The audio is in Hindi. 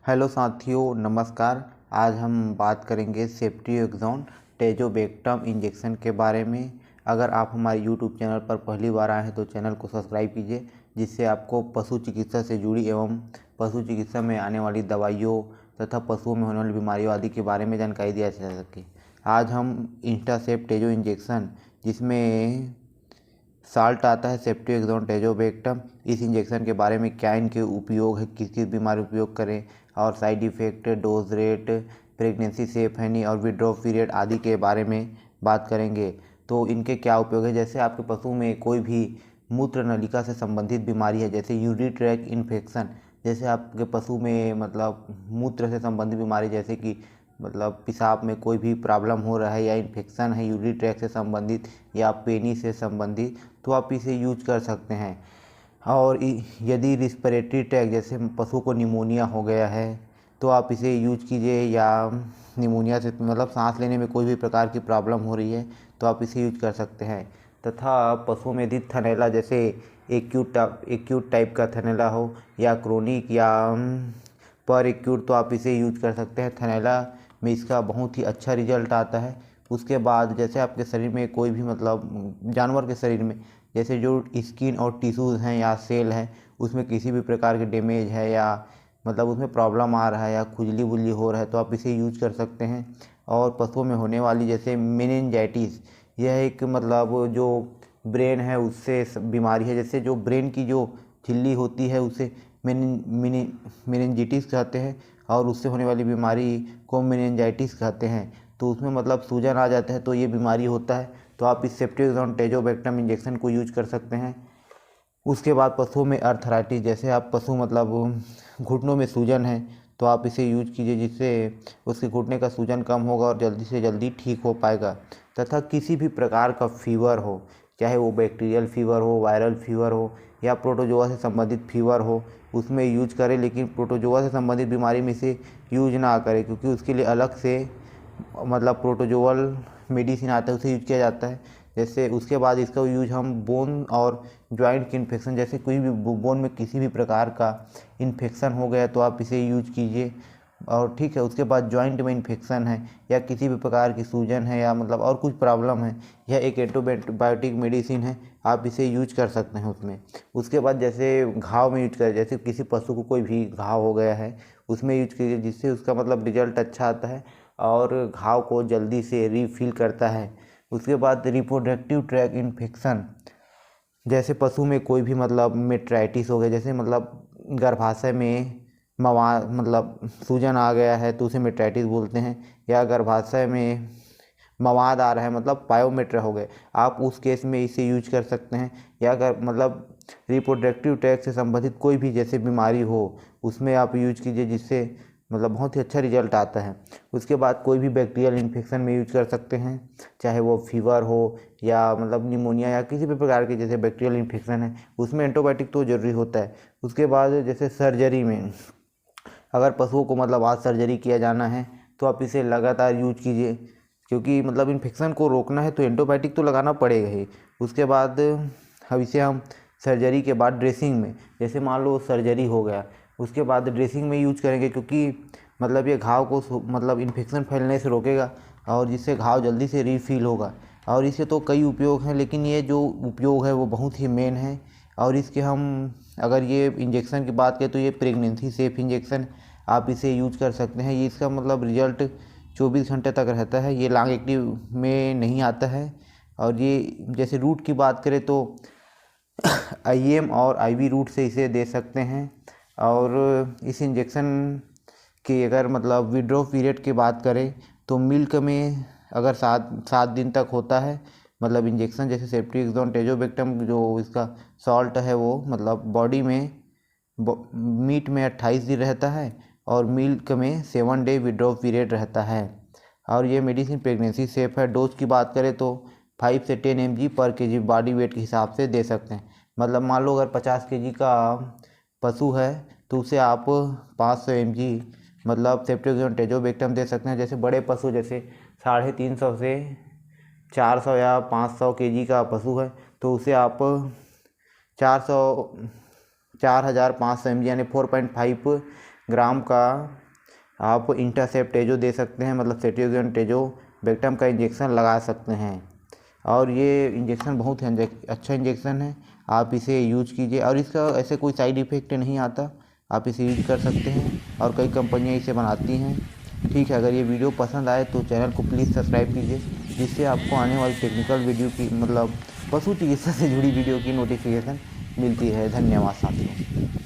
हेलो साथियों, नमस्कार। आज हम बात करेंगे सेफ्ट्रिएक्सोन टेजोबेक्टम इंजेक्शन के बारे में। अगर आप हमारे यूट्यूब चैनल पर पहली बार आए हैं तो चैनल को सब्सक्राइब कीजिए, जिससे आपको पशु चिकित्सा से जुड़ी एवं पशु चिकित्सा में आने वाली दवाइयों तथा पशुओं में होने वाली बीमारियों आदि के बारे में जानकारी दिया जा सके। आज हम इंस्टासेप टेजो इंजेक्शन, जिसमें साल्ट आता है, सेफ्ट्रिएक्सोन टेजोबेक्टम, इस इंजेक्शन के बारे में क्या इनके उपयोग है, किस किस बीमारी उपयोग करें और side effect, dose rate, pregnancy safe है नहीं और विड्रॉ पीरियड आदि के बारे में बात करेंगे। तो इनके क्या उपयोग है। जैसे आपके पशु में कोई भी मूत्र नलिका से संबंधित बीमारी है, जैसे यूरिन ट्रैक इन्फेक्शन, जैसे आपके पशु में मतलब मूत्र से संबंधित बीमारी, जैसे कि मतलब पेशाब में कोई भी प्रॉब्लम हो रहा है या इन्फेक्शन है यूरिन ट्रैक से संबंधित या पेनी से संबंधित, तो आप इसे यूज कर सकते हैं। और यदि रिस्पिरेटरी ट्रैक, जैसे पशु को निमोनिया हो गया है, तो आप इसे यूज कीजिए। या निमोनिया से मतलब सांस लेने में कोई भी प्रकार की प्रॉब्लम हो रही है तो आप इसे यूज कर सकते हैं। तथा पशुओं में यदि थनैला, जैसे एक्यूट टाइप का थनैला हो या क्रोनिक या पर एक्यूट, तो आप इसे यूज कर सकते हैं। थनैला में इसका बहुत ही अच्छा रिजल्ट आता है। उसके बाद जैसे आपके शरीर में कोई भी मतलब जानवर के शरीर में जैसे जो स्किन और टिश्यूज़ हैं या सेल हैं, उसमें किसी भी प्रकार के डैमेज है या मतलब उसमें प्रॉब्लम आ रहा है या खुजली बुजली हो रहा है, तो आप इसे यूज कर सकते हैं। और पशुओं में होने वाली जैसे मेनिनजाइटिस, यह एक मतलब जो ब्रेन है उससे बीमारी है। जैसे जो ब्रेन की जो झिल्ली होती है उसे मेनिनजाइटिस कहते हैं, और उससे होने वाली बीमारी को मेनिनजाइटिस कहते हैं। तो उसमें मतलब सूजन आ जाता है, तो ये बीमारी होता है। तो आप इस सेफ्ट्रिएक्सोन टेजोबेक्टम इंजेक्शन को यूज कर सकते हैं। उसके बाद पशुओं में अर्थराइटिस, जैसे आप पशु मतलब घुटनों में सूजन है, तो आप इसे यूज कीजिए, जिससे उसके घुटने का सूजन कम होगा और जल्दी से जल्दी ठीक हो पाएगा। तथा किसी भी प्रकार का फीवर हो, चाहे वो बैक्टीरियल फीवर हो, वायरल फीवर हो या प्रोटोजोआ से संबंधित फीवर हो, उसमें यूज करें। लेकिन प्रोटोजोआ से संबंधित बीमारी में इसे यूज ना करें, क्योंकि उसके लिए अलग से मतलब प्रोटोजोअल मेडिसिन आता है, उसे यूज किया जाता है। जैसे उसके बाद इसका यूज हम बोन और जॉइंट के इन्फेक्शन, जैसे कोई भी बोन में किसी भी प्रकार का इन्फेक्शन हो गया तो आप इसे यूज कीजिए। और ठीक है, उसके बाद जॉइंट में इन्फेक्शन है या किसी भी प्रकार की सूजन है या मतलब और कुछ प्रॉब्लम है, यह एक एंटीबायोटिक मेडिसिन है, आप इसे यूज कर सकते हैं उसमें। उसके बाद जैसे घाव में यूज करें, जैसे किसी पशु को कोई भी घाव हो गया है उसमें यूज कीजिए, जिससे उसका मतलब रिजल्ट अच्छा आता है और घाव को जल्दी से रीफिल करता है। उसके बाद रिप्रोडक्टिव ट्रैक इन्फेक्शन, जैसे पशु में कोई भी मतलब मेट्राइटिस हो गया, जैसे मतलब गर्भाशय में मवाद मतलब सूजन आ गया है तो उसे मेट्राइटिस बोलते हैं। या गर्भाशय में मवाद आ रहा है मतलब पायोमेट्रा हो गए, आप उस केस में इसे यूज कर सकते हैं। या अगर मतलब रिप्रोडक्टिव ट्रैक से संबंधित कोई भी जैसे बीमारी हो उसमें आप यूज कीजिए, जिससे मतलब बहुत ही अच्छा रिजल्ट आता है। उसके बाद कोई भी बैक्टीरियल इन्फेक्शन में यूज कर सकते हैं, चाहे वो फीवर हो या मतलब निमोनिया या किसी भी प्रकार के जैसे बैक्टीरियल इन्फेक्शन है, उसमें एंटीबायोटिक तो जरूरी होता है। उसके बाद जैसे सर्जरी में, अगर पशुओं को मतलब आज सर्जरी किया जाना है तो आप इसे लगातार यूज कीजिए, क्योंकि मतलब इन्फेक्शन को रोकना है तो एंटीबायोटिक तो लगाना पड़ेगा ही। उसके बाद अब इसे हम सर्जरी के बाद ड्रेसिंग में, जैसे मान लो सर्जरी हो गया उसके बाद ड्रेसिंग में यूज करेंगे, क्योंकि मतलब ये घाव को मतलब इन्फेक्शन फैलने से रोकेगा और जिससे घाव जल्दी से रीफिल होगा। और इसके तो कई उपयोग हैं, लेकिन ये जो उपयोग है वो बहुत ही मेन है। और इसके हम अगर ये इंजेक्शन की बात करें तो ये प्रेगनेंसी सेफ इंजेक्शन, आप इसे यूज कर सकते हैं। ये इसका मतलब रिजल्ट 24 घंटे तक रहता है, ये लॉन्ग एक्टिव में नहीं आता है। और ये जैसे रूट की बात करें तो आईएम और आईवी रूट से इसे दे सकते हैं। और इस इंजेक्शन की अगर मतलब विड्रॉ पीरियड की बात करें तो मिल्क में अगर 7 दिन तक होता है मतलब इंजेक्शन, जैसे सेफ्ट्रिएक्सोन टेजोबेक्टम जो इसका सॉल्ट है वो मतलब बॉडी में मीट में 28 दिन रहता है और मिल्क में 7 डे विड्रॉ पीरियड रहता है। और ये मेडिसिन प्रेगनेंसी सेफ है। डोज की बात करें तो 5 से 10 mg पर केजी बॉडी वेट के हिसाब से दे सकते हैं। मतलब मान लो अगर 50 kg का पशु है तो उसे आप 500 mg मतलब सेफ्ट्रिएक्सोन टेजोबेक्टम दे सकते हैं। जैसे बड़े पशु जैसे 350 से 400 या 500 kg का पशु है तो उसे आप 4500 mg यानी 4.5 ग्राम का आप इंटरसेप्टेजो दे सकते हैं, मतलब सेट्रियोजोन-टेजोबैक्टम का इंजेक्शन लगा सकते हैं। और ये इंजेक्शन बहुत ही अच्छा इंजेक्शन है, आप इसे यूज कीजिए और इसका ऐसे कोई साइड इफ़ेक्ट नहीं आता, आप इसे यूज कर सकते हैं और कई कंपनियां इसे बनाती हैं। ठीक है, अगर ये वीडियो पसंद आए तो चैनल को प्लीज़ सब्सक्राइब कीजिए, जिससे आपको आने वाली टेक्निकल वीडियो की मतलब पशु चिकित्सा से जुड़ी वीडियो की नोटिफिकेशन मिलती है। धन्यवाद साथियों।